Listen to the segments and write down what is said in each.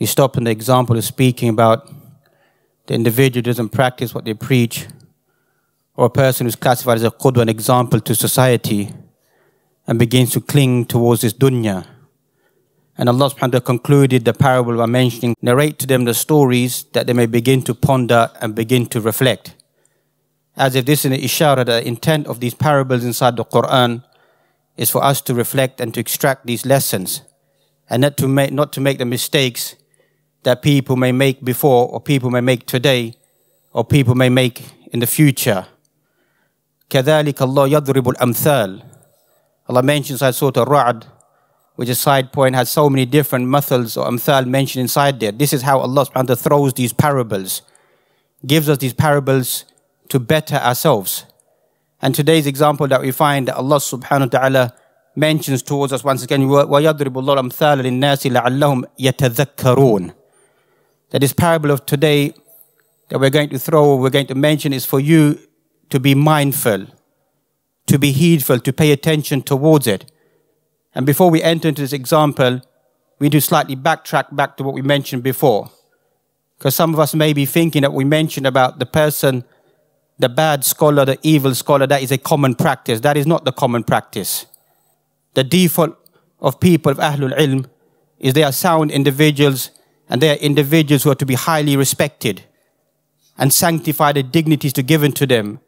He stopped on the example of speaking about the individual who doesn't practice what they preach, or a person who's classified as a qudwa, an example to society, and begins to cling towards this dunya. And Allah subhanahu wa ta'ala concluded the parable by mentioning, narrate to them the stories that they may begin to ponder and begin to reflect. As if this is an ishara, the intent of these parables inside the Quran is for us to reflect and to extract these lessons, and not to make the mistakes that people may make before, or people may make today, or people may make in the future. كَذَلِكَ اللَّهُ يَضْرِبُ الْأَمْثَالِ. Allah mentions inside Surah Al-Ra'd, which is a side point, has so many different mathals or amthal mentioned inside there. This is how Allah subhanahu wa ta'ala throws these parables, gives us these parables to better ourselves. And today's example that we find that Allah subhanahu wa ta'ala mentions towards us once again, وَيَضْرِبُ اللَّهُ الْأَمْثَالَ لِلنَّاسِ لَعَلَّهُمْ يَتَذَكَّرُونَ. That this parable of today that we're going to throw, we're going to mention, is for you to be mindful, to be heedful, to pay attention towards it. And before we enter into this example, we need to slightly backtrack back to what we mentioned before. Because some of us may be thinking that we mentioned about the person, the bad scholar, the evil scholar, that is a common practice. That is not the common practice. The default of people of Ahlul Ilm is they are sound individuals, and they are individuals who are to be highly respected and sanctify the dignities to given to them.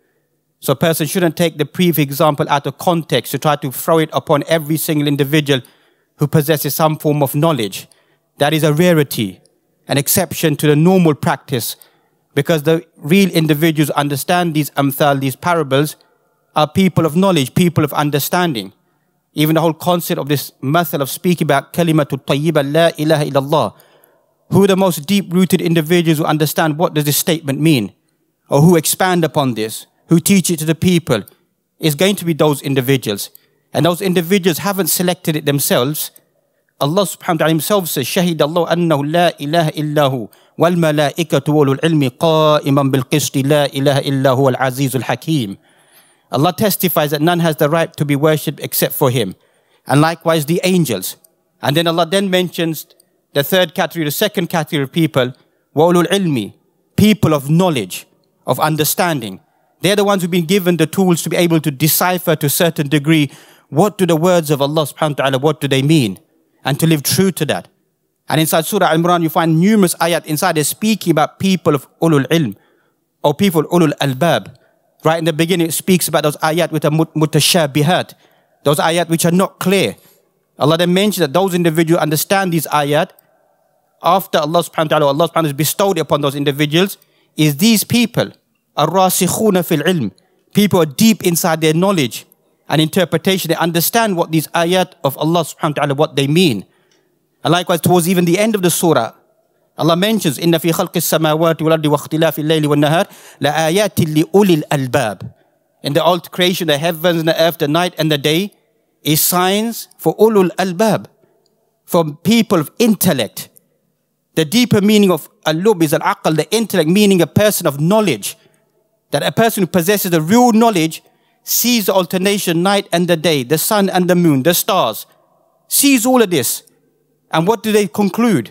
So a person shouldn't take the previous example out of context to try to throw it upon every single individual who possesses some form of knowledge. That is a rarity, an exception to the normal practice, because the real individuals who understand these amthal, these parables, are people of knowledge, people of understanding. Even the whole concept of this method of speaking about kalimatul tayyiba, la ilaha illallah, who are the most deep-rooted individuals who understand what does this statement mean, or who expand upon this, who teach it to the people, is going to be those individuals. And those individuals haven't selected it themselves. Allah subhanahu wa ta'ala himself says, شَهِدَ اللَّهُ أَنَّهُ لَا إِلَهَ إِلَّا هُ وَالْمَلَائِكَةُ وَأُولُو الْعِلْمِ قَائِمًا بِالْقِسْطِ لَا إِلَهَ إِلَّا هُوَ الْعَزِيزُ الْحَكِيمُ. Allah testifies that none has the right to be worshipped except for Him. And likewise the angels. And then Allah then mentions the third category, the second category of people, وَأُولُو الْعِلْمِ, people of knowledge, of understanding. They're the ones who've been given the tools to be able to decipher to a certain degree what do the words of Allah subhanahu wa ta'ala, what do they mean, and to live true to that. And inside Surah Al-Imran you find numerous ayat inside there speaking about people of ulul ilm, or people ulul albab. Right in the beginning it speaks about those ayat which are mutashabihat, those ayat which are not clear. Allah then mentions that those individuals understand these ayat after Allah subhanahu wa ta'ala, Allah subhanahu wa ta'ala has bestowed upon those individuals, is these people, ar-rasikhuna fil ilm, people are deep inside their knowledge and interpretation. They understand what these ayat of Allah subhanahu wa ta'ala, what they mean. And likewise towards even the end of the surah, Allah mentions, إِنَّ فِي خَلْقِ السَّمَاوَاتِ وَالْأَرْضِ وَاخْتِلَافِ اللَّيْلِ وَالنَّهَارِ لَآيَاتٍ لِأُولِي الْأَلْبَابِ. In the old creation, the heavens and the earth, the night and the day, is signs for ulul albab, for people of intellect. The deeper meaning of al-lub is al-aql, the intellect, meaning a person of knowledge. That a person who possesses the real knowledge sees the alternation night and the day, the sun and the moon, the stars, sees all of this. And what do they conclude?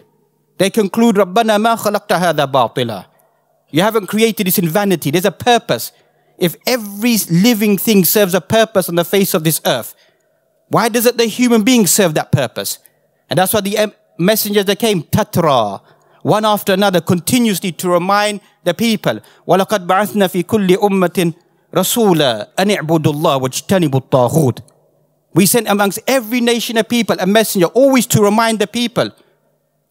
They conclude, رَبَّنَا مَا خَلَقْتَ هَذَا بَاطِلًا. You haven't created this in vanity. There's a purpose. If every living thing serves a purpose on the face of this earth, why doesn't the human being serve that purpose? And that's why the messengers that came, tatra, one after another, continuously to remind the people, وَلَقَدْ بَعَثْنَا فِي كُلِّ أُمَّةٍ رَسُولًا أَنِ اعْبُدُوا اللَّهَ وَاجْتَنِبُوا الطَّاغُوتَ. We sent amongst every nation of people a messenger, always to remind the people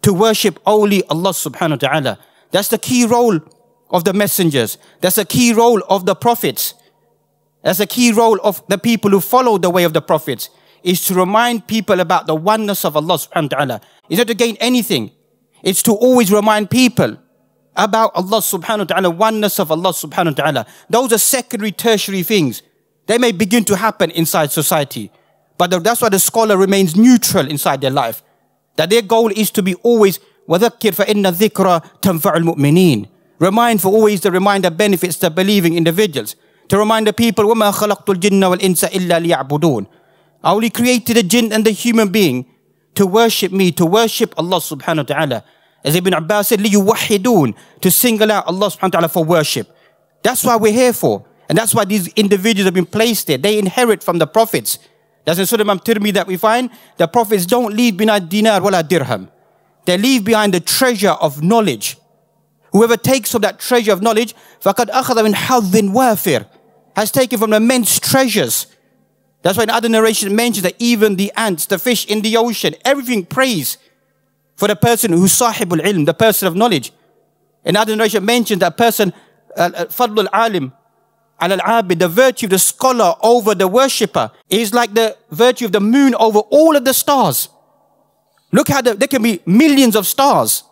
to worship only Allah subhanahu wa ta'ala. That's the key role of the messengers. That's the key role of the prophets. That's the key role of the people who follow the way of the prophets, is to remind people about the oneness of Allah subhanahu wa ta'ala. It's not to gain anything. It's to always remind people about Allah subhanahu wa ta'ala, oneness of Allah subhanahu wa ta'ala. Those are secondary, tertiary things. They may begin to happen inside society. But that's why the scholar remains neutral inside their life. That their goal is to be always وَذَكِّرْ فَإِنَّ الذِّكْرَ تَنْفَعُ الْمُؤْمِنِينَ. Remind, for always the reminder benefits the believing individuals. To remind the people, وَمَا خَلَقْتُ الْجِنَّ وَالْإِنسَ إِلَّا لِيَعْبُدُونَ. I only created the jinn and the human being to worship me, to worship Allah subhanahu wa ta'ala. As Ibn Abbas said, لِيُوَحِّدُونَ, to single out Allah subhanahu wa ta'ala for worship. That's why we're here for. And that's why these individuals have been placed there. They inherit from the prophets. That's in Surah Tirmidhi that we find. The prophets don't leave behind dinar wala dirham. They leave behind the treasure of knowledge. Whoever takes from that treasure of knowledge, فَقَدْ أَخَذَ مِنْ حَظٍ وَافِرٍ, has taken from immense treasures. That's why in other narrations it mentions that even the ants, the fish in the ocean, everything prays for the person who's sahibul ilm, the person of knowledge. In other narration it mentions that person, fadlul alim, al-abid, the virtue of the scholar over the worshipper, is like the virtue of the moon over all of the stars. Look how there can be millions of stars,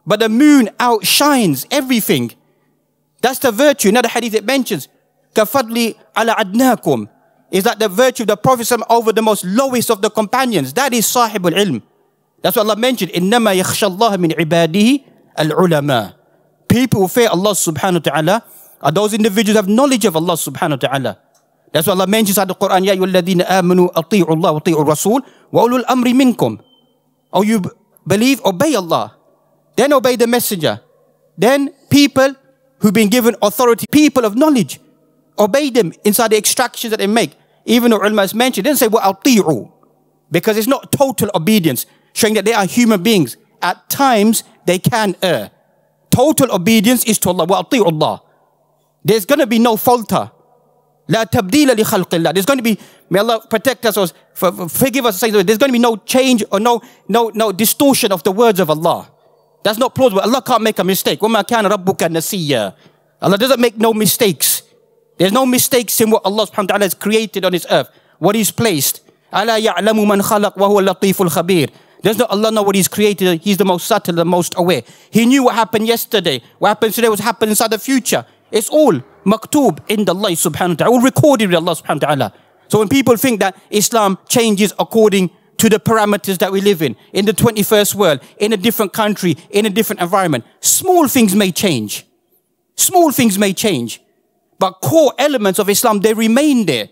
but the moon outshines everything. That's the virtue. Another hadith it mentions, كَفَضْلِ عَلَى عَدْنَاكُمْ, is that the virtue of the Prophet over the most lowest of the companions. That is sahibul ilm. That's what Allah mentioned. إِنَّمَا يَخْشَى اللَّهَ مِنْ عِبَادِهِ الْعُلَمَاء. People who fear Allah subhanahu wa ta'ala are those individuals who have knowledge of Allah subhanahu wa ta'ala. That's what Allah mentions in the Quran. يَا أَيُّهَا الَّذِينَ آمَنُوا أَطِيعُوا اللَّهَ وَأَطِيعُوا الرَّسُولَ وَأُولُو الْأَمْرِ مِنْكُمْ. Oh, you believe, obey Allah. Then obey the messenger. Then people who've been given authority, people of knowledge, obey them inside the extractions that they make. Even though ulama is mentioned, they didn't say وَأَطِيعُوا, because it's not total obedience, showing that they are human beings. At times, they can err. Total obedience is to Allah. وَأَطِيعُوا اللَّهِ. There's going to be no falter. لَا تَبْدِيلَ لِخَلْقِ اللَّهِ. There's going to be, may Allah protect us, or forgive us. There's going to be no change or no distortion of the words of Allah. That's not plausible. Allah can't make a mistake. وَمَا كَانَ رَبُّكَ نَسِيًّا. Allah doesn't make no mistakes. There's no mistakes in what Allah subhanahu wa ta'ala has created on this earth, what He's placed. أَلَا يَعْلَمُ مَنْ خَلَقْ وَهُوَ اللَّطِيفُ الْخَبِيرُ. Does not Allah know what He's created? He's the most subtle, the most aware. He knew what happened yesterday. What happens today was happening inside the future. It's all maktub in Allah subhanahu wa ta'ala, all recorded with Allah subhanahu wa ta'ala. So when people think that Islam changes according to the parameters that we live in the 21st world, in a different country, in a different environment, small things may change. Small things may change. But core elements of Islam, they remain there.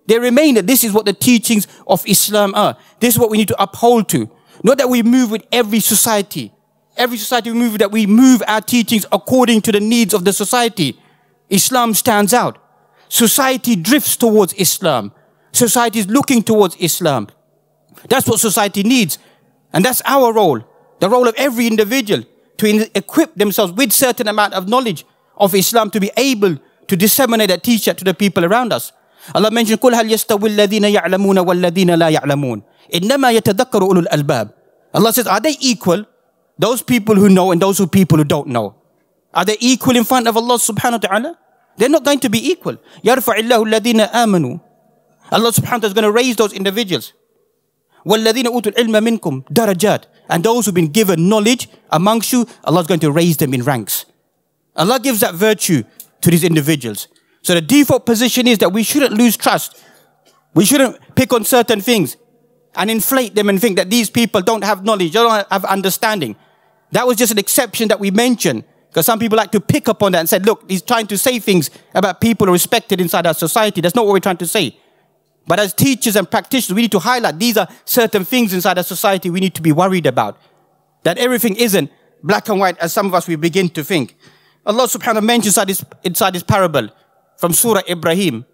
They remain there. This is what the teachings of Islam are. This is what we need to uphold to. Not that we move with every society. Every society we move with, that we move our teachings according to the needs of the society. Islam stands out. Society drifts towards Islam. Society is looking towards Islam. That's what society needs. And that's our role. The role of every individual to equip themselves with certain amount of knowledge of Islam to be able to disseminate that, teach that to the people around us. Allah mentioned, قُلْ هَلْ يَسْتَوِي الَّذِينَ يَعْلَمُونَ وَالَّذِينَ لَا يَعْلَمُونَ إِنَّمَا يَتَذَكَّرُ أُولُو الْأَلْبَابِ. Allah says, are they equal? Those people who know and those people who don't know. Are they equal in front of Allah subhanahu wa ta'ala? They're not going to be equal. يَرْفَعِ اللَّهُ الَّذِينَ آمَنُوا. Allah subhanahu wa ta'ala is going to raise those individuals. وَالَّذِينَ أُوتُوا الْعِلْمَ مِنْكُمْ دَرَجَاتٍ. And those who've been given knowledge amongst you, Allah is going to raise them in ranks. Allah gives that virtue to these individuals. So the default position is that we shouldn't lose trust. We shouldn't pick on certain things and inflate them and think that these people don't have knowledge, they don't have understanding. That was just an exception that we mentioned, because some people like to pick up on that and say, look, he's trying to say things about people who are respected inside our society. That's not what we're trying to say. But as teachers and practitioners, we need to highlight these are certain things inside our society we need to be worried about. That everything isn't black and white as some of us we begin to think. Allah subhanahu wa ta'ala mentions inside this parable from Surah Ibrahim,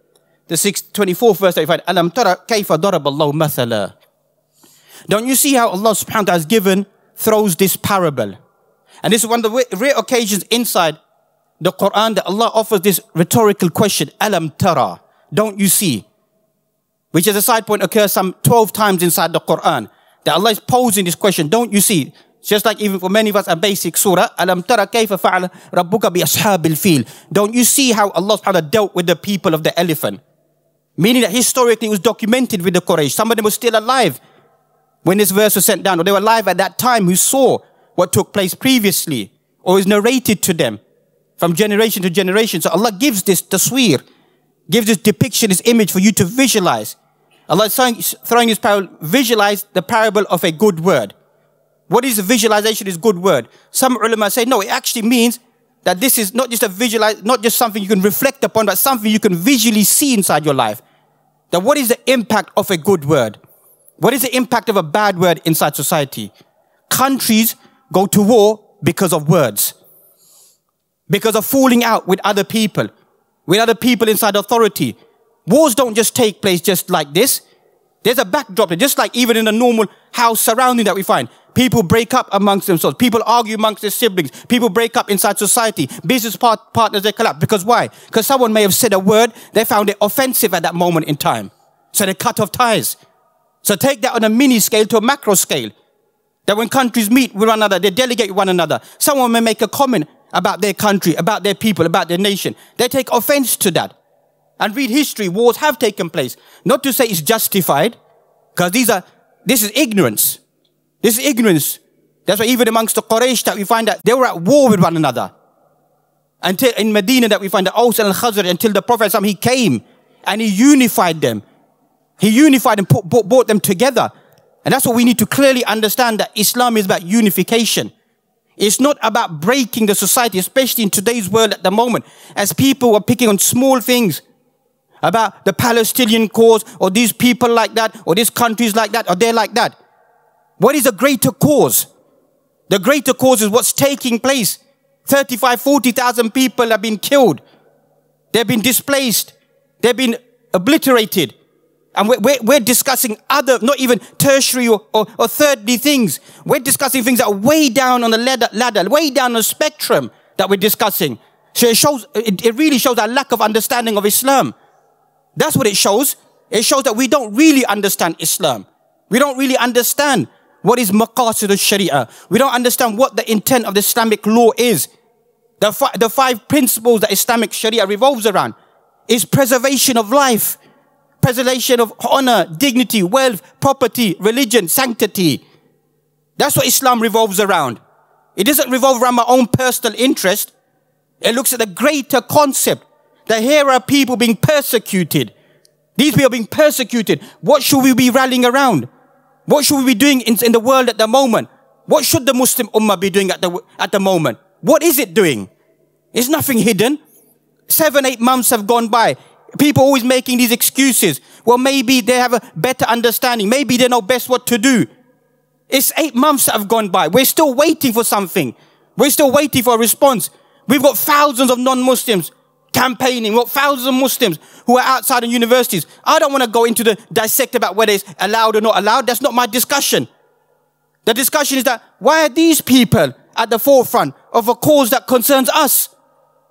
the 24th verse that you find, Alam tara kayfa daraballahu mathala. Don't you see how Allah subhanahu wa ta'ala throws this parable? And this is one of the rare occasions inside the Quran that Allah offers this rhetorical question, Alam tara, don't you see? Which as a side point occurs some 12 times inside the Quran. That Allah is posing this question, don't you see? Just like even for many of us a basic surah, Alam tara kayfa fa'ala rabbuka bi ashabil fil. Don't you see how Allah subhanahu wa ta'ala dealt with the people of the elephant? Meaning that historically it was documented with the Quraysh. Some of them were still alive when this verse was sent down, or they were alive at that time who saw what took place previously, or is narrated to them from generation to generation. So Allah gives this tasweer, gives this depiction, this image for you to visualize. Allah is throwing this parable, visualize the parable of a good word. What is the visualization is good word? Some ulama say, no, it actually means that this is not just not just something you can reflect upon, but something you can visually see inside your life. That what is the impact of a good word? What is the impact of a bad word inside society? Countries go to war because of words. Because of falling out with other people inside authority. Wars don't just take place just like this. There's a backdrop, just like even in a normal house surrounding that we find. People break up amongst themselves. People argue amongst their siblings. People break up inside society. Business partners, they collapse. Because why? Because someone may have said a word, they found it offensive at that moment in time. So they cut off ties. So take that on a mini scale to a macro scale. That when countries meet with one another, they delegate with one another. Someone may make a comment about their country, about their people, about their nation. They take offense to that. And read history, wars have taken place. Not to say it's justified, because this is ignorance. This is ignorance. That's why even amongst the Quraysh that we find that they were at war with one another. Until in Medina that we find the Aus and al-Khazraj, until the Prophet he came and he unified them. He unified and brought them together. And that's what we need to clearly understand, that Islam is about unification. It's not about breaking the society, especially in today's world at the moment, as people are picking on small things about the Palestinian cause, or these people like that, or these countries like that, or they're like that. What is a greater cause? The greater cause is what's taking place. 35, 40,000 people have been killed. They've been displaced. They've been obliterated. And we're discussing other, not even tertiary or thirdly things. We're discussing things that are way down on the ladder, way down on the spectrum that we're discussing. So it really shows our lack of understanding of Islam. That's what it shows. It shows that we don't really understand Islam. We don't really understand what is maqasid al-sharia. We don't understand what the intent of the Islamic law is. The 5 principles that Islamic sharia revolves around is preservation of life, preservation of honor, dignity, wealth, property, religion, sanctity. That's what Islam revolves around. It doesn't revolve around my own personal interest. It looks at the greater concept that here are people being persecuted. These people are being persecuted. What should we be rallying around? What should we be doing in the world at the moment? What should the Muslim Ummah be doing at the moment? What is it doing? It's nothing hidden. 7, 8 months have gone by. People always making these excuses. Well, maybe they have a better understanding. Maybe they know best what to do. It's 8 months that have gone by. We're still waiting for something. We're still waiting for a response. We've got thousands of non-Muslims campaigning. We've got thousands of Muslims who are outside of universities. I don't want to go into the dissect about whether it's allowed or not allowed. That's not my discussion. The discussion is that why are these people at the forefront of a cause that concerns us?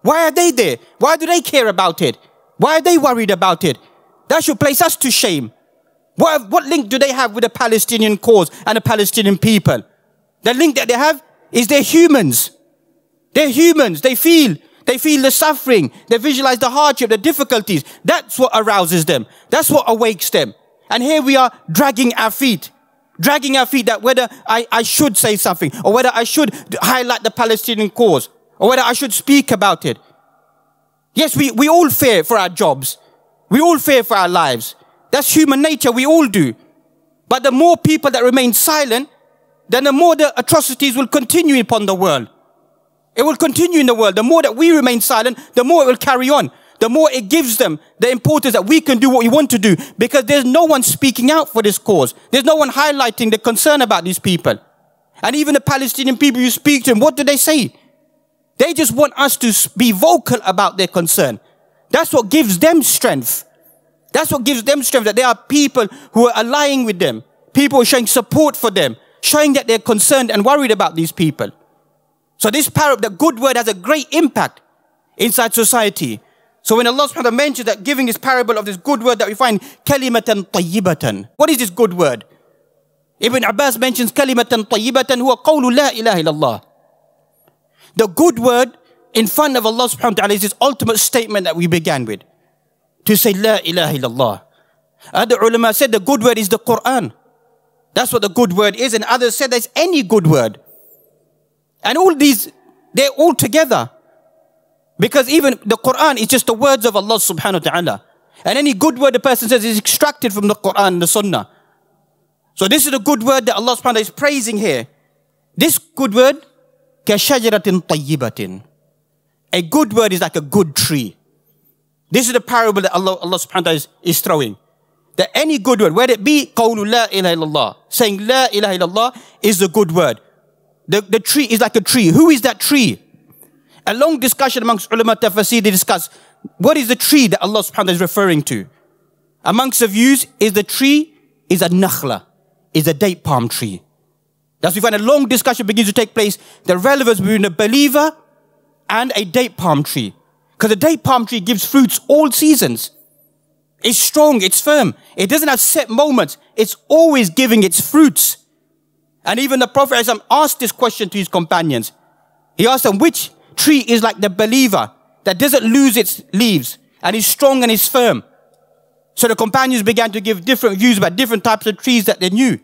Why are they there? Why do they care about it? Why are they worried about it? That should place us to shame. What link do they have with the Palestinian cause and the Palestinian people? The link that they have is they're humans. They're humans. They feel the suffering. They visualize the hardship, the difficulties. That's what arouses them. That's what awakes them. And here we are dragging our feet that whether I should say something, or whether I should highlight the Palestinian cause, or whether I should speak about it. Yes, we all fear for our jobs. We all fear for our lives. That's human nature. We all do. But the more people that remain silent, then the more the atrocities will continue upon the world. It will continue in the world. The more that we remain silent, the more it will carry on. The more it gives them the importance that we can do what we want to do, because there's no one speaking out for this cause. There's no one highlighting the concern about these people. And even the Palestinian people, you speak to them, what do they say? They just want us to be vocal about their concern. That's what gives them strength. That's what gives them strength, that there are people who are allying with them. People who are showing support for them, showing that they're concerned and worried about these people. So this parable, the good word, has a great impact inside society. So when Allah subhanahu wa ta'ala mentions that, giving this parable of this good word that we find, kalimatan tayyibatan. What is this good word? Ibn Abbas mentions kalimatan tayyibatan huwa qawlu la ilaha illallah. The good word in front of Allah subhanahu wa ta'ala is this ultimate statement that we began with. To say la ilaha illallah. Other ulama said the good word is the Quran. That's what the good word is. And others said there's any good word. And all these, they're all together. Because even the Quran is just the words of Allah subhanahu wa ta'ala. And any good word the person says is extracted from the Quran and the Sunnah. So this is the good word that Allah subhanahu wa ta'ala is praising here. This good word, كَشَجَرَةٍ طَيِّبَةٍ. A good word is like a good tree. This is the parable that Allah subhanahu wa ta'ala is throwing. That any good word, whether it be قَوْلُ لَا إِلَهَ إِلَّا اللَّهِ, saying La ilaha illallah is the good word. The tree is like a tree. Who is that tree? A long discussion amongst ulama tafsir, they discuss what is the tree that Allah subhanahu wa ta'ala is referring to. Amongst the views is the tree is a nakhla, is a date palm tree. That's why we find a long discussion begins to take place, the relevance between a believer and a date palm tree. Because a date palm tree gives fruits all seasons. It's strong, it's firm. It doesn't have set moments. It's always giving its fruits. And even the Prophet asked this question to his companions. He asked them, which tree is like the believer that doesn't lose its leaves and is strong and is firm? So the companions began to give different views about different types of trees that they knew.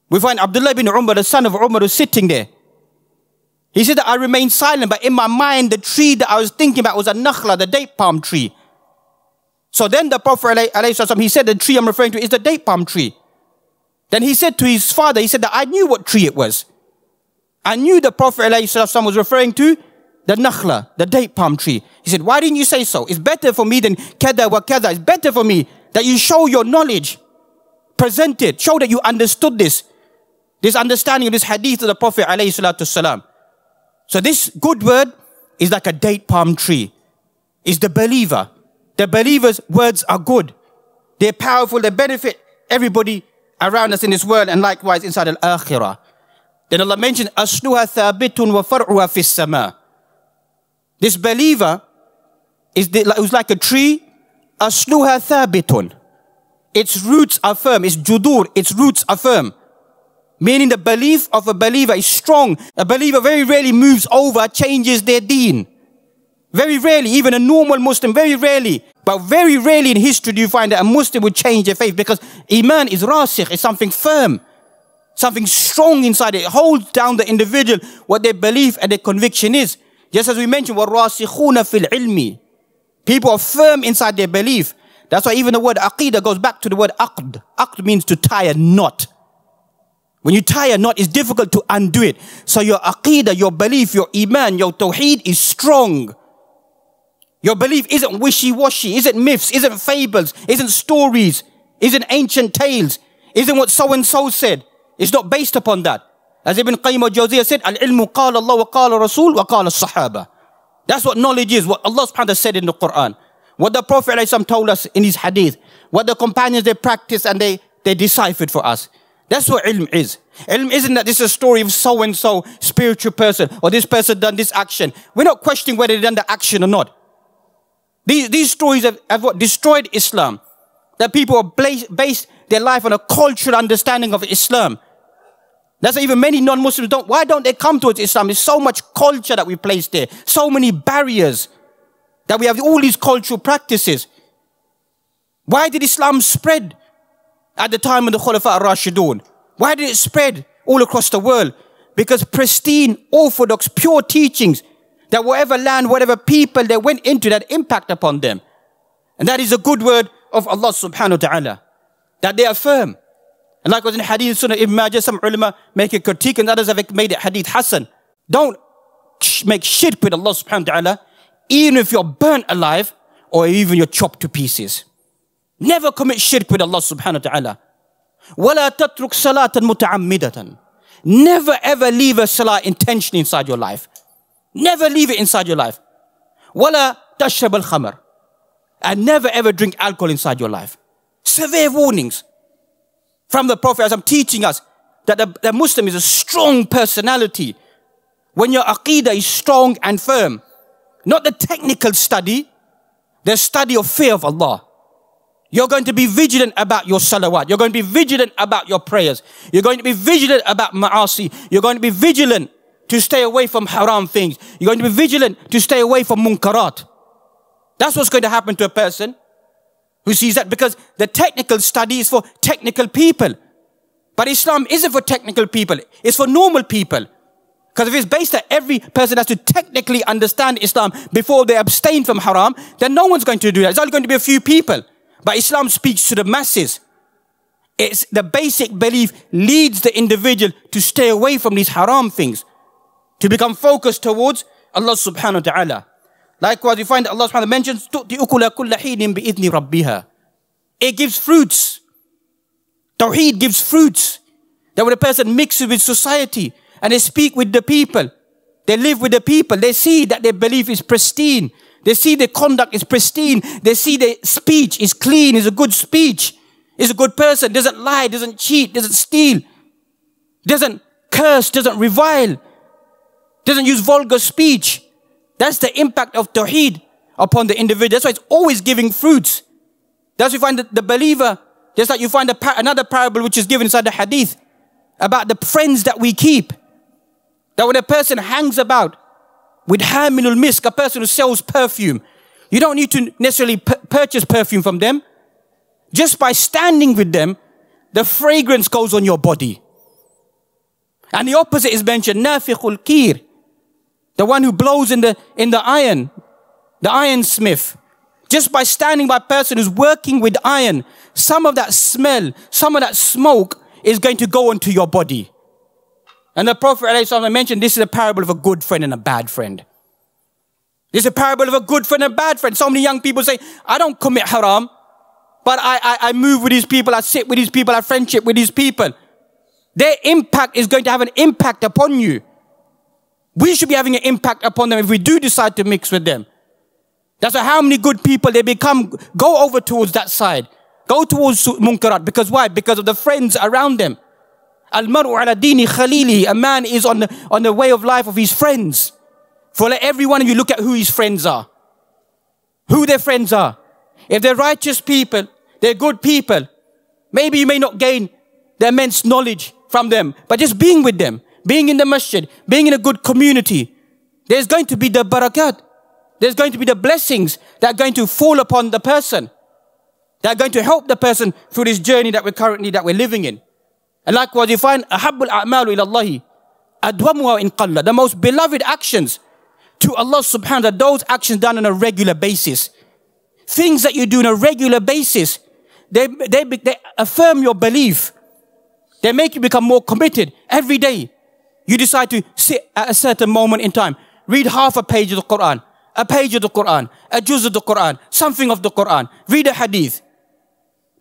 We find Abdullah bin Umar, the son of Umar, was sitting there. He said that I remained silent, but in my mind, the tree that I was thinking about was a nakhla, the date palm tree. So then the Prophet, he said the tree I'm referring to is the date palm tree. Then he said to his father, he said that I knew what tree it was. I knew the Prophet was referring to the nakhla, the date palm tree. He said, why didn't you say so? It's better for me than kada wa kada. It's better for me that you show your knowledge. Present it. Show that you understood this. This understanding of this hadith of the Prophet ﷺ. So this good word is like a date palm tree. It's the believer. The believer's words are good. They're powerful. They benefit everybody around us in this world and likewise inside al-akhirah. Then Allah mentioned, أَصْلُهَا ثَابِتٌ وَفَرْعُهَا فِي السَّمَاءِ. This believer is like a tree. أَصْلُهَا ثَابِتٌ. Its roots are firm. Its judur, its roots are firm. Meaning the belief of a believer is strong. A believer very rarely moves over, changes their deen. Very rarely, even a normal Muslim, very rarely. But very rarely in history do you find that a Muslim would change their faith, because Iman is rasikh, it's something firm. Something strong inside it. It holds down the individual, what their belief and their conviction is. Just as we mentioned, وَالرَّاسِخُونَ فِي الْعِلْمِ. People are firm inside their belief. That's why even the word aqidah goes back to the word aqd. Aqd means to tie a knot. When you tie a knot, it's difficult to undo it. So your aqidah, your belief, your iman, your tawheed is strong. Your belief isn't wishy-washy, isn't myths, isn't fables, isn't stories, isn't ancient tales, isn't what so-and-so said. It's not based upon that. As Ibn Qayyim al-Jawziyah said, Al-ilmu qala Allah wa qala Rasul wa qala as-sahaba. That's what knowledge is, what Allah subhanahu wa ta'ala said in the Quran. What the Prophet ﷺ told us in his hadith. What the companions, they practiced and they deciphered for us. That's what ilm is. Ilm isn't that this is a story of so-and-so spiritual person, or this person done this action. We're not questioning whether they done the action or not. These stories have what destroyed Islam. That people are based their life on a cultural understanding of Islam. That's why even many non-Muslims why don't they come towards Islam? There's so much culture that we place there. So many barriers. That we have all these cultural practices. Why did Islam spread at the time of the Khulafa al-Rashidun? Why did it spread all across the world? Because pristine, orthodox, pure teachings that whatever land, whatever people they went into, that impact upon them. And that is a good word of Allah subhanahu wa ta'ala. That they are firm. And like was in Hadith Sunnah Ibn Majah, some ulama make a critique and others have made it Hadith Hasan. Don't make shirk with Allah subhanahu wa ta'ala, even if you're burnt alive or even you're chopped to pieces. Never commit shirk with Allah subhanahu wa ta'ala. وَلَا تَتْرُكْ صَلَاةً مُتَعَمِّدَةً. Never ever leave a salah intentionally inside your life. Never leave it inside your life. وَلَا تَشْرَبَ الْخَمَرِ. And never ever drink alcohol inside your life. Severe warnings from the Prophet as I'm teaching us that the Muslim is a strong personality. When your aqidah is strong and firm. Not the technical study, the study of fear of Allah. You're going to be vigilant about your salawat. You're going to be vigilant about your prayers. You're going to be vigilant about ma'asi. You're going to be vigilant to stay away from haram things. You're going to be vigilant to stay away from munkarat. That's what's going to happen to a person who sees that, because the technical study is for technical people. But Islam isn't for technical people. It's for normal people. Because if it's based that every person has to technically understand Islam before they abstain from haram, then no one's going to do that. It's only going to be a few people. But Islam speaks to the masses. It's the basic belief leads the individual to stay away from these haram things, to become focused towards Allah subhanahu wa ta'ala. Likewise, you find that Allah subhanahu wa ta'ala mentions, تُؤْتِ أُكُلَ كُلَّ حِينٍ بِإِذْنِ رَبِّهَا. It gives fruits. Tawheed gives fruits. That when a person mixes with society, and they speak with the people. They live with the people. They see that their belief is pristine. They see their conduct is pristine. They see their speech is clean, is a good speech, is a good person, doesn't lie, doesn't cheat, doesn't steal, doesn't curse, doesn't revile, doesn't use vulgar speech. That's the impact of Tawheed upon the individual. That's why it's always giving fruits. That's why you find the believer, just like you find another parable which is given inside the hadith about the friends that we keep. That when a person hangs about with hamilul misk, a person who sells perfume, you don't need to necessarily purchase perfume from them. Just by standing with them, the fragrance goes on your body. And the opposite is mentioned, nafikhul kir, the one who blows in the ironsmith. Just by standing by a person who's working with iron, some of that smell, some of that smoke is going to go onto your body. And the Prophet ﷺ mentioned this is a parable of a good friend and a bad friend. This is a parable of a good friend and a bad friend. So many young people say, I don't commit haram, but I move with these people, I sit with these people, I have friendship with these people. Their impact is going to have an impact upon you. We should be having an impact upon them if we do decide to mix with them. That's why how many good people they become, go over towards that side. Go towards munkarat. Because why? Because of the friends around them. Al-maru ala dini khalili. A man is on the way of life of his friends. For let every one of you look at who his friends are. Who their friends are. If they're righteous people, they're good people, maybe you may not gain the immense knowledge from them, but just being with them, being in the masjid, being in a good community, there's going to be the barakat. There's going to be the blessings that are going to fall upon the person. That are going to help the person through this journey that we're living in. And likewise, you find ahabbul a'malu ila Allahi adwamuha in qalla. The most beloved actions to Allah subhanahu wa ta'ala, those actions done on a regular basis. Things that you do on a regular basis, they affirm your belief. They make you become more committed. Every day, you decide to sit at a certain moment in time, read half a page of the Quran, a page of the Quran, a juz of the Quran, something of the Quran, read a hadith.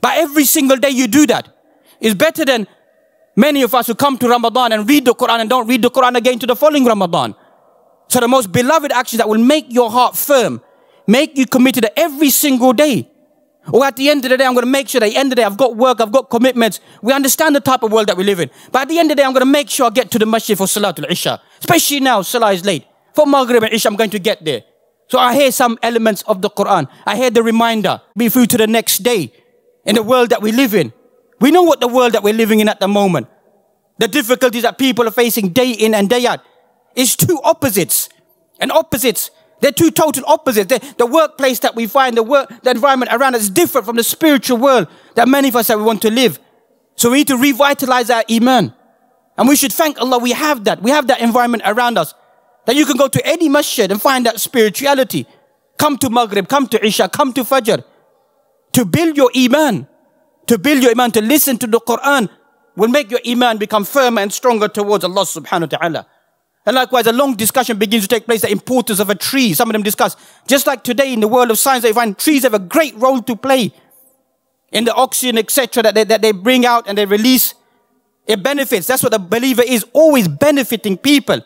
But every single day you do that. It's better than many of us who come to Ramadan and read the Quran and don't read the Quran again to the following Ramadan. So the most beloved action that will make your heart firm, make you committed every single day. Or at the end of the day, I'm going to make sure that at the end of the day, I've got work, I've got commitments. We understand the type of world that we live in. But at the end of the day, I'm going to make sure I get to the masjid for Salatul Isha. Especially now, Salah is late. For Maghrib and Isha, I'm going to get there. So I hear some elements of the Quran. I hear the reminder, be through to the next day in the world that we live in. We know what the world that we're living in at the moment. The difficulties that people are facing day in and day out. It's two opposites. And opposites, they're two total opposites. The workplace that we find, the environment around us is different from the spiritual world that many of us that we want to live. So we need to revitalize our iman. And we should thank Allah we have that. We have that environment around us. That you can go to any masjid and find that spirituality. Come to Maghrib, come to Isha, come to Fajr. To build your iman. To build your iman, to listen to the Quran will make your iman become firmer and stronger towards Allah subhanahu wa ta'ala. And likewise, a long discussion begins to take place, the importance of a tree. Some of them discuss, just like today in the world of science, they find trees have a great role to play in the oxygen, etc., that they bring out and they release. It benefits. That's what the believer is, always benefiting people.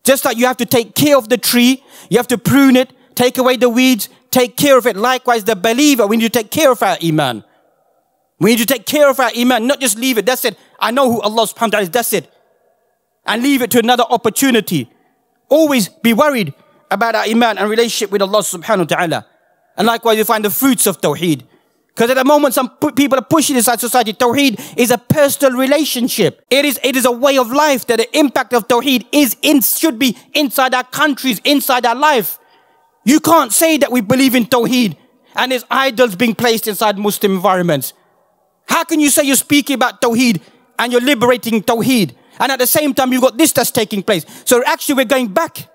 Just like you have to take care of the tree, you have to prune it, take away the weeds, take care of it. Likewise, the believer, we need to take care of our iman. We need to take care of our iman, not just leave it. That's it. I know who Allah subhanahu wa ta'ala is. That's it. And leave it to another opportunity. Always be worried about our iman and relationship with Allah subhanahu wa ta'ala. And likewise, you find the fruits of Tawheed. Because at the moment, some people are pushing inside society. Tawheed is a personal relationship. It is a way of life that the impact of Tawheed should be inside our countries, inside our life. You can't say that we believe in Tawheed and there's idols being placed inside Muslim environments. How can you say you're speaking about Tawheed and you're liberating Tawheed? And at the same time, you've got this that's taking place. So actually, we're going back.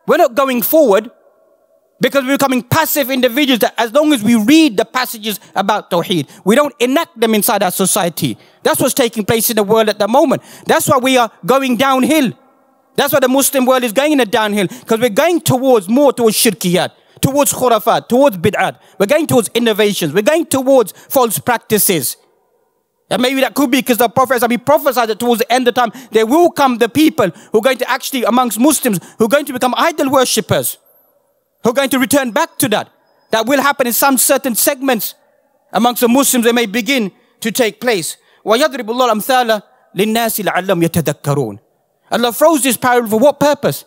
We're not going forward because we're becoming passive individuals that as long as we read the passages about Tawheed, we don't enact them inside our society. That's what's taking place in the world at the moment. That's why we are going downhill. That's why the Muslim world is going in a downhill, because we're going more towards shirkiyat, towards khurafat, towards bid'at. We're going towards innovations. We're going towards false practices. And maybe that could be because the Prophet prophesied that towards the end of time, there will come the people who are going to actually, amongst Muslims, who are going to become idol worshippers, who are going to return back to that. That will happen in some certain segments amongst the Muslims. They may begin to take place. وَيَضْرِبُ اللَّهُ الْأَمْثَالَ لِلنَّاسِ لَعَلَّهُمْ يَتَذَكَّرُونَ. Allah throws this parable for what purpose?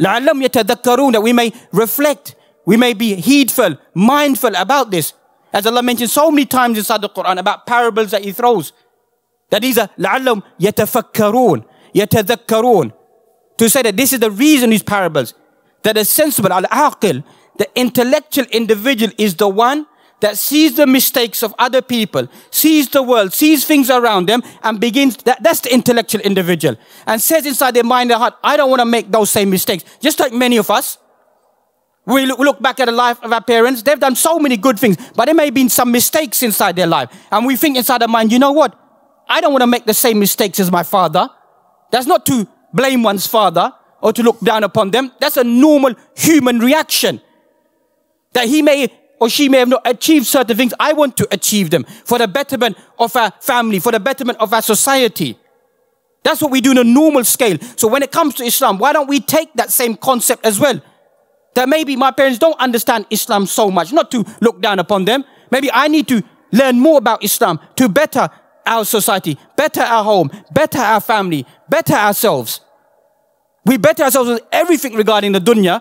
لَعَلَّهُمْ يَتَذَكَّرُونَ, that we may reflect, we may be heedful, mindful about this. As Allah mentioned so many times inside the Quran about parables that He throws. That these are لَعَلَّهُمْ يَتَفَكَّرُونَ يَتَذَكَّرُونَ. To say that this is the reason these parables. That a sensible, al-aqil, the intellectual individual is the one that sees the mistakes of other people, sees the world, sees things around them, and begins, that's the intellectual individual. And says inside their mind and heart, I don't want to make those same mistakes. Just like many of us. We look back at the life of our parents. They've done so many good things, but there may have been some mistakes inside their life. And we think inside our mind, you know what? I don't want to make the same mistakes as my father. That's not to blame one's father or to look down upon them. That's a normal human reaction. That he may or she may have not achieved certain things. I want to achieve them for the betterment of our family, for the betterment of our society. That's what we do on a normal scale. So when it comes to Islam, why don't we take that same concept as well? That maybe my parents don't understand Islam so much, not to look down upon them. Maybe I need to learn more about Islam to better our society, better our home, better our family, better ourselves. We better ourselves with everything regarding the dunya.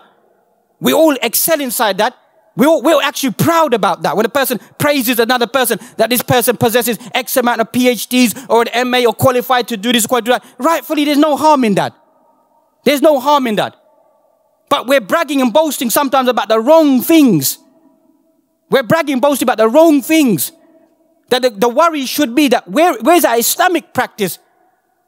We all excel inside that. We're actually proud about that. When a person praises another person, that this person possesses X amount of PhDs or an MA or qualified to do this, qualified to do that. Rightfully, there's no harm in that. There's no harm in that. But we're bragging and boasting sometimes about the wrong things. We're bragging and boasting about the wrong things. That the worry should be that where's our Islamic practice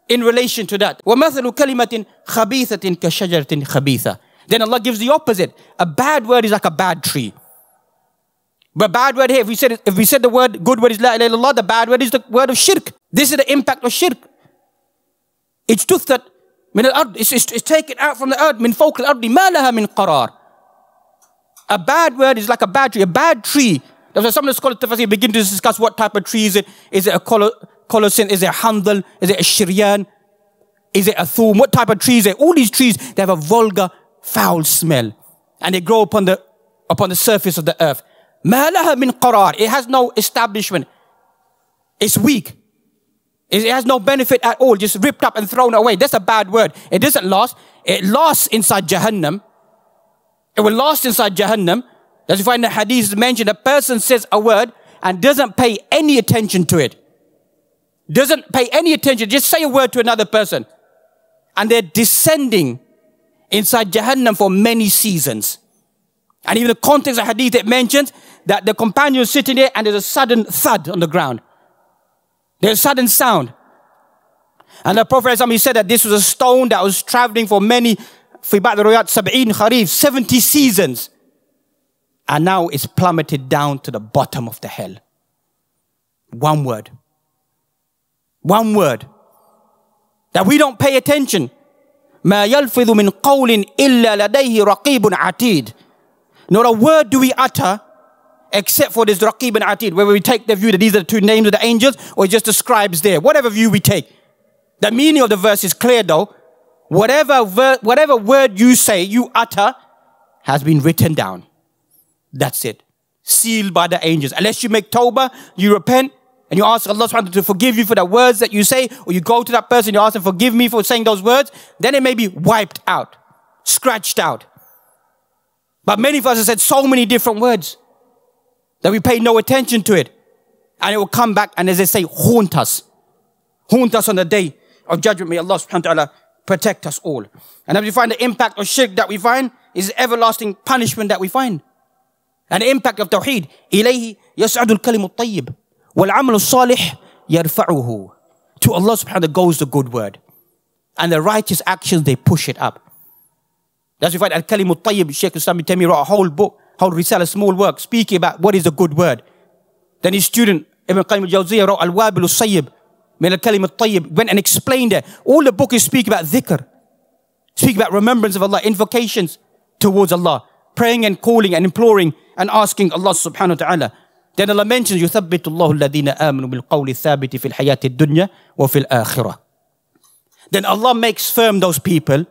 in relation to that? وَمَثَلُ كَلِمَةٍ خَبِيثَةٍ كَشَجَرَةٍ خَبِيثَةٍ. Then Allah gives the opposite. A bad word is like a bad tree. But bad word here, if we said the word, good word is la ilaha illallah, the bad word is the word of shirk. This is the impact of shirk. It's tuthat min al-ard. It's taken out from the earth. Min fawq al-ardi ma laha min qarar. A bad word is like a bad tree. A bad tree. That's why some of the scholars of tafsir begin to discuss what type of tree is it. Is it a colosin? Is it a handal? Is it a shiryan? Is it a thum? What type of tree is it? All these trees, they have a vulgar, foul smell. And they grow upon the surface of the earth. Ma laha min qarar. It has no establishment. It's weak. It has no benefit at all. Just ripped up and thrown away. That's a bad word. It doesn't last. It lasts inside Jahannam. It will last inside Jahannam. That's why in the hadith mentioned, a person says a word and doesn't pay any attention to it. Doesn't pay any attention. Just say a word to another person. And they're descending inside Jahannam for many seasons. And even the context of hadith, it mentions that the companion is sitting there and there's a sudden thud on the ground. There's a sudden sound. And the Prophet he said that this was a stone that was traveling for many, في بعض الروايات 70 خريف, 70 seasons. And now it's plummeted down to the bottom of the hell. One word. One word. That we don't pay attention. ما يلفظ من قول إلا لديه رقيب عتيد. Not a word do we utter except for this raqib and atid, whether we take the view that these are the two names of the angels or it just describes there. Whatever view we take. The meaning of the verse is clear though. Whatever word you say, you utter, has been written down. That's it. Sealed by the angels. Unless you make tawbah, you repent, and you ask Allah subhanahu wa ta'ala to forgive you for the words that you say, or you go to that person, you ask them, forgive me for saying those words, then it may be wiped out, scratched out. But many of us have said so many different words that we pay no attention to it. And it will come back and, as they say, haunt us. Haunt us on the day of judgment. May Allah subhanahu wa ta'ala protect us all. And as we find the impact of shirk that we find is everlasting punishment that we find. And the impact of tawheed. إِلَيْهِ يَسْعَدُ الْكَلِمُ الطَّيِّبُ وَالْعَمَلُ الصَّالِحُ يَرْفَعُهُ. To Allah subhanahu wa ta'ala goes the good word. And the righteous actions, they push it up. That's why we find al-kalimu tayyib. Shaykh Islam ibn Taymiyyah wrote a whole book, whole risala, a small work, speaking about what is a good word. Then his student, Ibn Qayyim al-Jawziyah, wrote al-wabil al-sayyib min al-kalim al-tayyib. Went and explained that. All the book is speaking about dhikr. Speaking about remembrance of Allah, invocations towards Allah. Praying and calling and imploring and asking Allah subhanahu wa ta'ala Then Allah mentions, يُثَبِّتُ اللَّهُ الَّذِينَ آمَنُوا بِالْقَوْلِ الثَّابِتِ فِي الْحَيَاةِ الدُّنْيَا وَفِي الْآخِرَةِ. Then Allah makes firm those people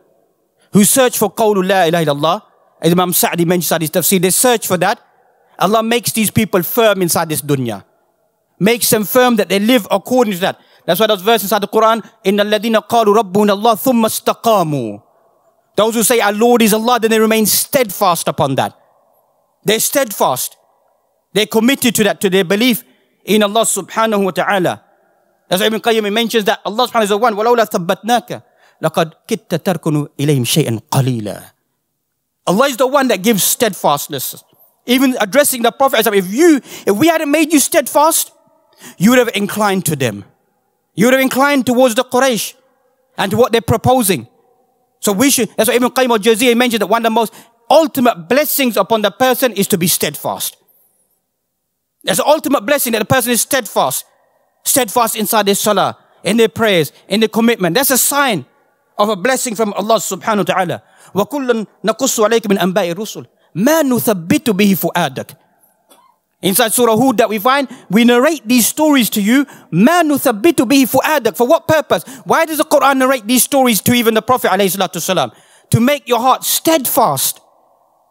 who search for qawlu la ilaha illallah. As Imam Sa'di mentions in his tafsir, they search for that. Allah makes these people firm inside this dunya. Makes them firm that they live according to that. That's why those verses inside the Quran, إِنَّ الَّذِينَ قَالُوا رَبُّنَ اللَّهُ ثُمَّ اسْتَقَامُوا. Those who say our Lord is Allah, then they remain steadfast upon that. They're steadfast. They're committed to that, to their belief in Allah subhanahu wa ta'ala. That's why Ibn Qayyim mentions that Allah subhanahu wa ta'ala is the one, وَلَوْلَا ثَبَّتْنَاكَ لَقَدْ كِدْتَ تَرْكُنُ إِلَيْهِمْ شَيْئًا قَلِيلًا. Allah is the one that gives steadfastness. Even addressing the Prophet, if we hadn't made you steadfast, you would have inclined to them. You would have inclined towards the Quraysh and to what they're proposing. So that's why Ibn Qayyim al-Jawziyya mentioned that one of the most ultimate blessings upon the person is to be steadfast. There's an ultimate blessing that the person is steadfast. Steadfast inside their salah, in their prayers, in their commitment. That's a sign of a blessing from Allah subhanahu wa ta'ala. وَكُلًّا نَقُصُّ عَلَيْكَ مِنْ أَنْبَاءِ الرُّسُلِ مَا نُثَبِّتُ بِهِ فُؤَادَكَ. Inside Surah Hud that we find, we narrate these stories to you. مَا نُثَبِّتُ بِهِ فُؤَادَكَ. For what purpose? Why does the Quran narrate these stories to even the Prophet ﷺ? To make your heart steadfast.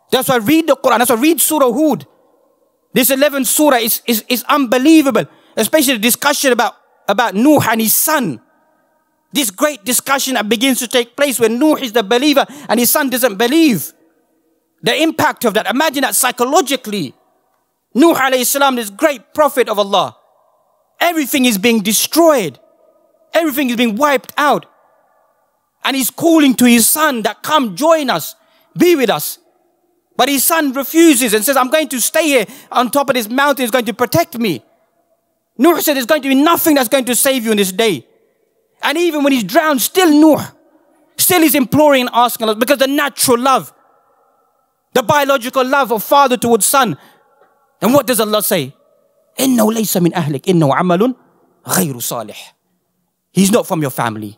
That's why read the Quran. That's why read Surah Hud. This 11th surah is unbelievable. Especially the discussion about Nuh and his son. This great discussion that begins to take place when Nuh is the believer and his son doesn't believe. The impact of that. Imagine that psychologically. Nuh alayhi salam, this great prophet of Allah. Everything is being destroyed. Everything is being wiped out. And he's calling to his son that come join us. Be with us. But his son refuses and says, I'm going to stay here on top of this mountain. It's going to protect me. Nuh said, there's going to be nothing that's going to save you in this day. And even when he's drowned, still Nuh, still he's imploring and asking us, because the natural love, the biological love of father towards son. And what does Allah say? إِنَّهُ لَيْسَ مِنْ أَهْلِكَ إِنَّهُ عَمَلٌ غَيْرُ صَالِحٍ. He's not from your family.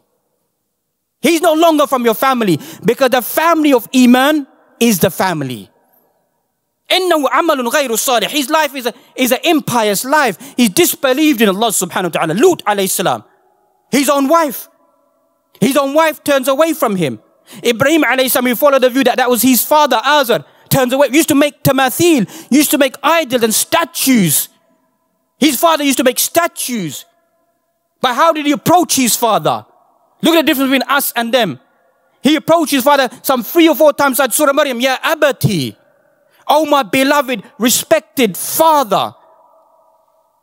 He's no longer from your family, because the family of Iman is the family. إِنَّهُ عَمَلٌ غَيْرُ صَالِحٍ. His life is an impious life. He disbelieved in Allah subhanahu wa ta'ala. Lut alayhi salam. His own wife turns away from him. Ibrahim alayhi salam, he followed the view that was his father, Azar, turns away. Used to make tamathil, used to make idols and statues. His father used to make statues. But how did he approach his father? Look at the difference between us and them. He approached his father some 3 or 4 times at Surah Maryam. Ya abati. Oh my beloved, respected father.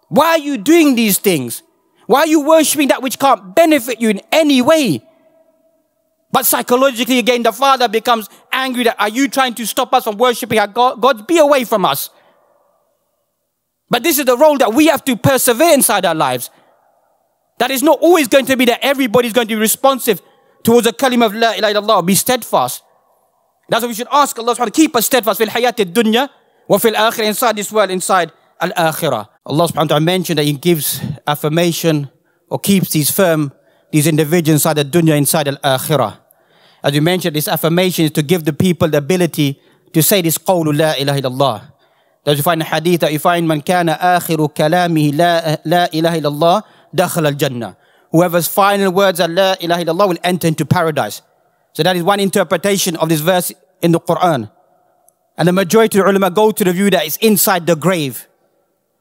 Why are you doing these things? Why are you worshipping that which can't benefit you in any way? But psychologically again, the father becomes angry that, are you trying to stop us from worshipping our God? God, be away from us. But this is the role that we have to persevere inside our lives. That is not always going to be that everybody's going to be responsive towards the kalima of la ilaha illallah. Be steadfast. That's why we should ask Allah subhanahu wa ta'ala to keep us steadfast fil hayati dunya wa fil akhirah, inside this world, inside al-akhirah. Allah subhanahu wa ta'ala mentioned that He gives affirmation or keeps these individuals inside the dunya, inside al-akhirah. As we mentioned, this affirmation is to give the people the ability to say this qawlu la ilaha illallah. As you find in hadith that you find man kana akhiru kalamihi la ilaha illallah dakhala al-jannah. Whoever's final words are la ilaha illallah will enter into paradise. So that is one interpretation of this verse in the Quran. And the majority of the ulama go to the view that it's inside the grave.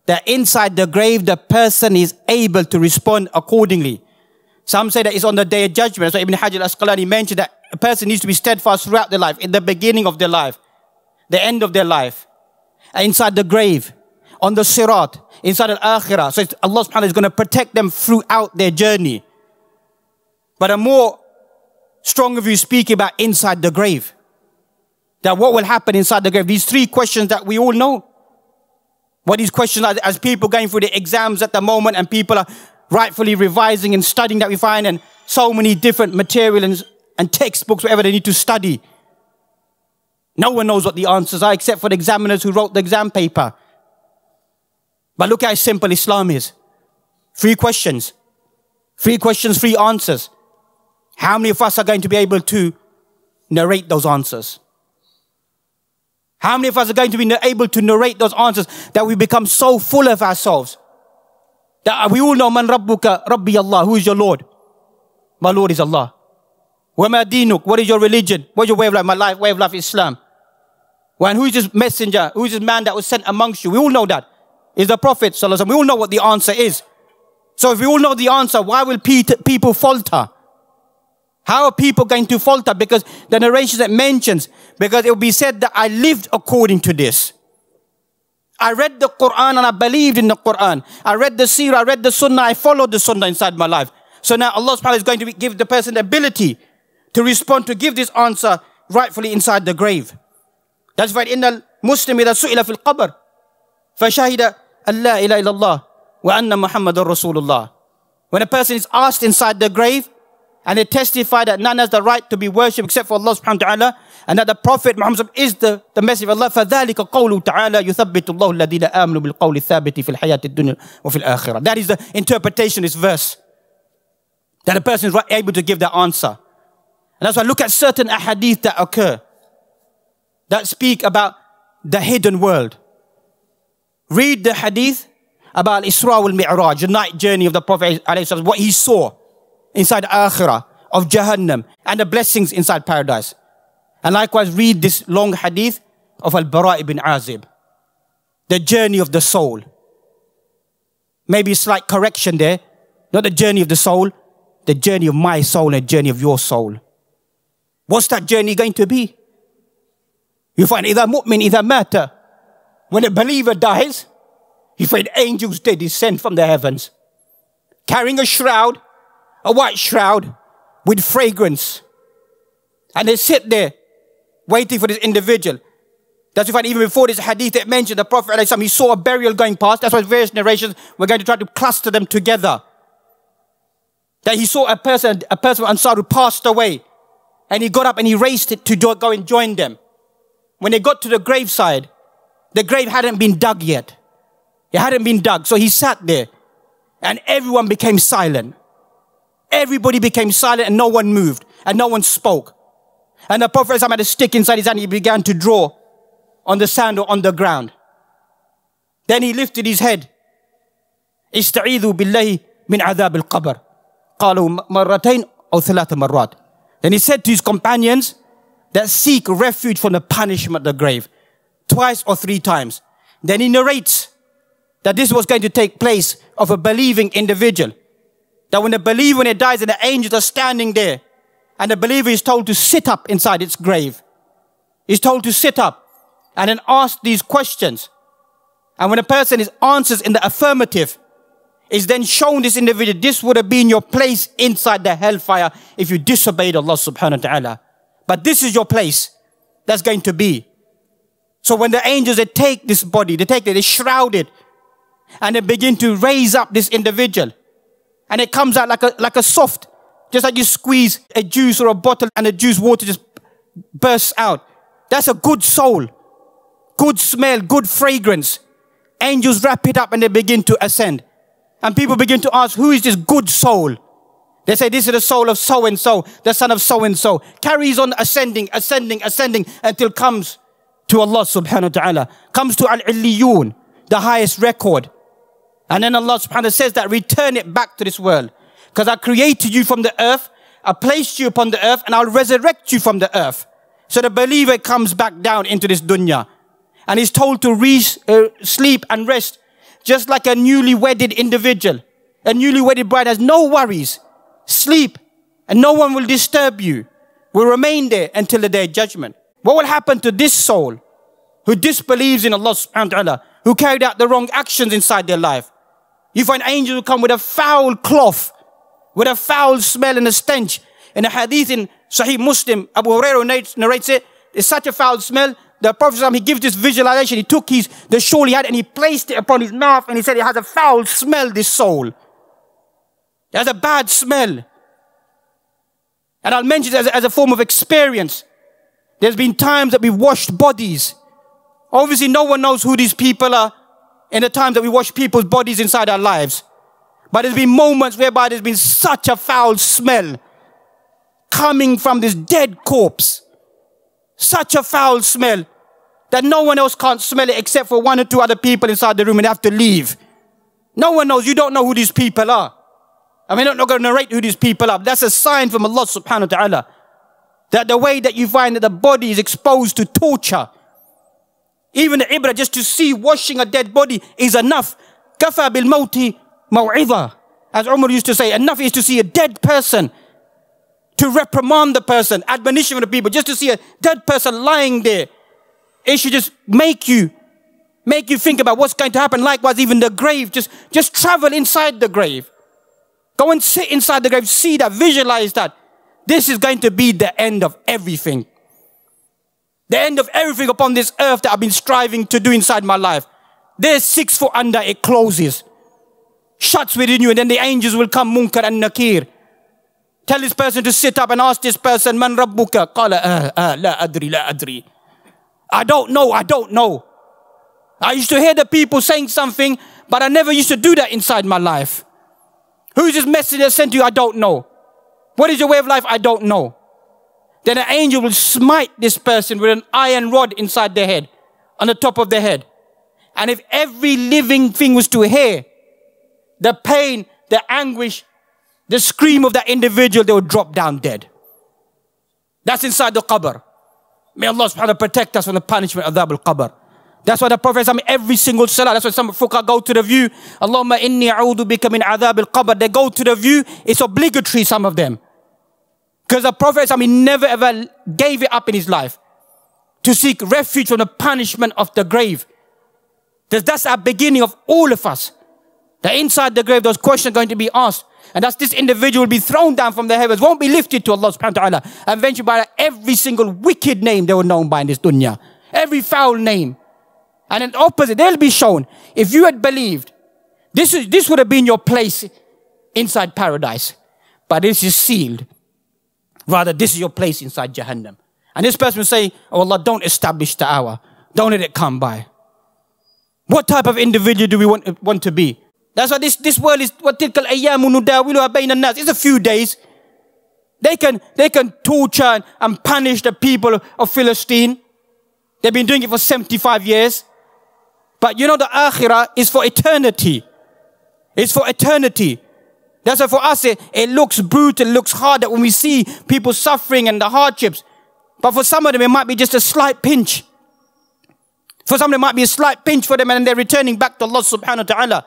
That inside the grave, the person is able to respond accordingly. Some say that it's on the day of judgment. So Ibn Hajar al-Asqalani mentioned that a person needs to be steadfast throughout their life, in the beginning of their life, the end of their life, inside the grave, on the sirat, inside al-akhirah. So Allah subhanahu wa ta'ala is going to protect them throughout their journey. But a more stronger view speaking about inside the grave. That what will happen inside the grave. These 3 questions that we all know. What these questions are, as people going through the exams at the moment and people are rightfully revising and studying, that we find, and so many different materials and textbooks, whatever they need to study. No one knows what the answers are except for the examiners who wrote the exam paper. But look how simple Islam is. 3 questions. 3 questions, 3 answers. How many of us are going to be able to narrate those answers? How many of us are going to be able to narrate those answers that we become so full of ourselves? That we all know, Man Rabbuka, Rabbi Allah, who is your Lord? My Lord is Allah. Wama dinuk, what is your religion? What is your way of life? My life, way of life is Islam. When who is this messenger? Who is this man that was sent amongst you? We all know that. Is the Prophet sallallahu alaihi wasallam. We all know what the answer is. So if we all know the answer, why will people falter? How are people going to falter? Because the narration that mentions, because it will be said that I lived according to this. I read the Quran and I believed in the Quran. I read the Seerah, I read the Sunnah, I followed the Sunnah inside my life. So now Allah subhanahu wa ta'ala is going to give the person the ability to respond, to give this answer rightfully inside the grave. That's why in the Muslim إذا سئل في القبر فشهد أن لا إله إلا الله وأن محمد رسول الله. When a person is asked inside the grave and they testify that none has the right to be worshipped except for Allah subhanahu wa ta'ala, and that the Prophet Muhammad is the messenger of Allah, فَذَلِكَ قَوْلُ تَعَالَى يُثَبِّتُ اللَّهُ الَّذِينَ آمَنُوا بِالْقَوْلِ الثَّابِتِ فِي الْحَيَاةِ الدُّنْيَا وَفِي الْآخِرَةِ. That is the interpretation of this verse. That a person is able to give that answer. And that's why look at certain ahadith that occur, that speak about the hidden world. Read the hadith about Isra wal Mi'raj, the night journey of the Prophet, what he saw inside Akhirah of Jahannam and the blessings inside paradise. And likewise read this long hadith of al-Bara ibn Azib, the journey of the soul. Maybe a slight correction there, not the journey of the soul, the journey of my soul and the journey of your soul. What's that journey going to be? You find إِذَا مُؤْمِنْ إِذَا مَاتَ, when a believer dies, you find angels, they descend from the heavens, carrying a shroud, a white shroud with fragrance. And they sit there, waiting for this individual. That's why even before this hadith that mentioned the Prophet, he saw a burial going past. That's why various narrations, we're going to try to cluster them together. That he saw a person from Ansar who passed away. And he got up and he raced it to go and join them. When they got to the graveside, the grave hadn't been dug yet. It hadn't been dug. So he sat there and everyone became silent. Everybody became silent and no one moved and no one spoke. And the Prophet had a stick inside his hand. He began to draw on the sand or on the ground. Then he lifted his head. استعيذوا بالله من عذاب القبر. قالوا مرتين أو ثلاث مرات. Then he said to his companions that seek refuge from the punishment of the grave, twice or three times. Then he narrates that this was going to take place of a believing individual. That when the believer, when it dies and the angels are standing there, and the believer is told to sit up inside its grave. He's told to sit up and then ask these questions. And when a person answers in the affirmative, is then shown this individual, this would have been your place inside the hellfire if you disobeyed Allah subhanahu wa ta'ala. But this is your place that's going to be. So when the angels, they take this body, they shroud it, and they begin to raise up this individual. And it comes out like a soft, just like you squeeze a juice or a bottle and the juice water just bursts out. That's a good soul, good smell, good fragrance. Angels wrap it up and they begin to ascend. And people begin to ask, who is this good soul? They say, this is the soul of so-and-so, the son of so-and-so. Carries on ascending until comes to Allah subhanahu wa ta'ala. Comes to al-illiyun, the highest record. And then Allah subhanahu wa ta'ala says that return it back to this world. Because I created you from the earth, I placed you upon the earth, and I'll resurrect you from the earth. So the believer comes back down into this dunya. And he's told to sleep and rest, just like a newly wedded individual. A newly wedded bride has no worries. Sleep, and no one will disturb you. Will remain there until the day of judgment. What will happen to this soul who disbelieves in Allah subhanahu wa ta'ala, who carried out the wrong actions inside their life? You find angels who come with a foul cloth, with a foul smell and a stench. In a hadith in Sahih Muslim, Abu Hurairah narrates it. It's such a foul smell. The Prophet, he gives this visualization. He took the shawl he had and he placed it upon his mouth and he said, it has a foul smell, this soul. It has a bad smell. And I'll mention it as a form of experience. There's been times that we've washed bodies. Obviously, no one knows who these people are in the times that we wash people's bodies inside our lives. But there's been moments whereby there's been such a foul smell coming from this dead corpse. Such a foul smell that no one else can't smell it except for one or two other people inside the room and they have to leave. No one knows. You don't know who these people are. I mean, I'm not going to narrate who these people are. That's a sign from Allah subhanahu wa ta'ala. That the way that you find that the body is exposed to torture. Even the ibrah, just to see washing a dead body is enough. Kafa bil mawti maw'idha. As Umar used to say, enough is to see a dead person. To reprimand the person, admonition for the people. Just to see a dead person lying there. It should just make you think about what's going to happen. Likewise, even the grave, just travel inside the grave. Go and sit inside the grave, see that, visualize that. This is going to be the end of everything. The end of everything upon this earth that I've been striving to do inside my life. There's 6 foot under, it closes. Shuts within you, and then the angels will come, Munkar and Nakir. Tell this person to sit up and ask this person, Man Rabbuka? Qala, la adri, la adri. I don't know. I used to hear the people saying something, but I never used to do that inside my life. Who's this messenger sent to you? I don't know. What is your way of life? I don't know. Then an angel will smite this person with an iron rod inside their head, on the top of their head. And if every living thing was to hear the pain, the anguish, the scream of that individual, they would drop down dead. That's inside the qabr. May Allah subhanahu wa ta'ala protect us from the punishment of Adhab al-Qabr. That's why the Prophet, every single salah, that's why some fuqaha go to the view, Allahumma inni a'udhu bika min adhab al-qabr. They go to the view, it's obligatory, some of them. Because the Prophet, never ever gave it up in his life to seek refuge from the punishment of the grave. That's our beginning of all of us. That inside the grave, those questions are going to be asked. And that's this individual will be thrown down from the heavens, won't be lifted to Allah subhanahu wa ta'ala. And eventually by every single wicked name they were known by in this dunya. Every foul name. And then opposite, they'll be shown. If you had believed, this would have been your place inside paradise. But this is sealed. Rather, this is your place inside Jahannam. And this person will say, oh Allah, don't establish the hour. Don't let it come by. What type of individual do we want to be? That's why this world is what tilkal ayyamu nudawiluha bayna an-nas. It's a few days. They can torture and punish the people of Philistine. They've been doing it for 75 years. But you know the akhirah is for eternity. It's for eternity. That's why for us it looks brutal, it looks hard that when we see people suffering and the hardships. But for some of them it might be just a slight pinch. For some of them it might be a slight pinch for them and they're returning back to Allah subhanahu wa ta'ala.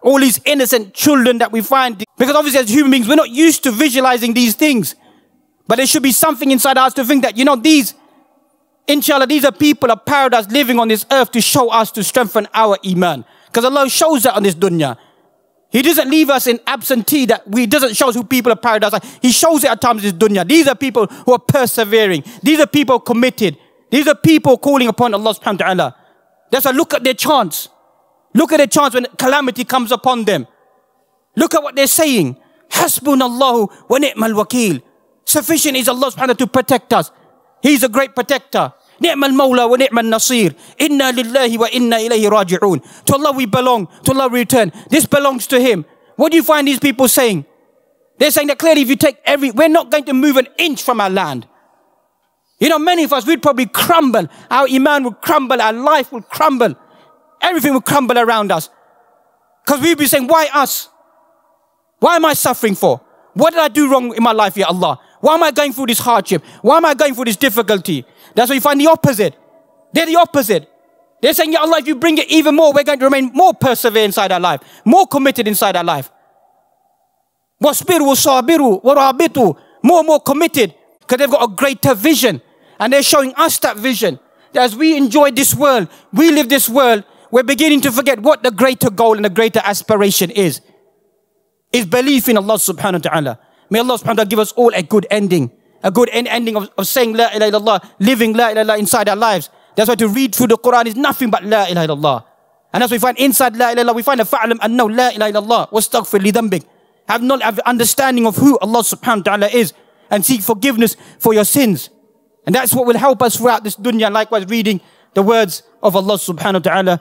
All these innocent children that we find. Because obviously as human beings we're not used to visualizing these things. But there should be something inside us to think that, inshallah, these are people of paradise living on this earth to show us, to strengthen our iman. Because Allah shows that on this dunya. He doesn't leave us in absentee that He doesn't show us who people of paradise are. He shows it at times in this dunya. These are people who are persevering. These are people committed. These are people calling upon Allah subhanahu wa ta'ala. That's why look at their chants. Look at their chants when calamity comes upon them. Look at what they're saying. Hasbunallahu wa ni'mal wakil. Sufficient is Allah subhanahu wa ta'ala to protect us. He's a great protector. Ni'mal mawla wa ni'mal nasir. Inna lillahi wa inna ilayhi raji'un. To Allah we belong. To Allah we return. This belongs to Him. What do you find these people saying? They're saying that clearly if you take we're not going to move an inch from our land. Many of us, we'd probably crumble. Our iman would crumble. Our life would crumble. Everything would crumble around us. Because we'd be saying, why us? Why am I suffering for? What did I do wrong in my life, Ya Allah? Why am I going through this hardship? Why am I going through this difficulty? That's why you find the opposite. They're the opposite. They're saying, Ya Allah, if you bring it even more, we're going to remain more persevere inside our life. More committed inside our life. Wasbiru, sabiru, warabitu. More and more committed. Because they've got a greater vision. And they're showing us that vision. That as we enjoy this world, we live this world, we're beginning to forget what the greater goal and the greater aspiration is. Is belief in Allah subhanahu wa ta'ala. May Allah subhanahu wa ta'ala give us all a good ending. A good ending of saying La ilaha illallah, living La ilaha illallah inside our lives. That's why to read through the Quran is nothing but La ilaha illallah. And as we find inside La ilaha illallah, we find a fa'alam annahu La ilaha illallah wastaghfir li dhanbik. Have understanding of who Allah subhanahu wa ta'ala is and seek forgiveness for your sins. And that's what will help us throughout this dunya. Likewise reading the words of Allah subhanahu wa ta'ala.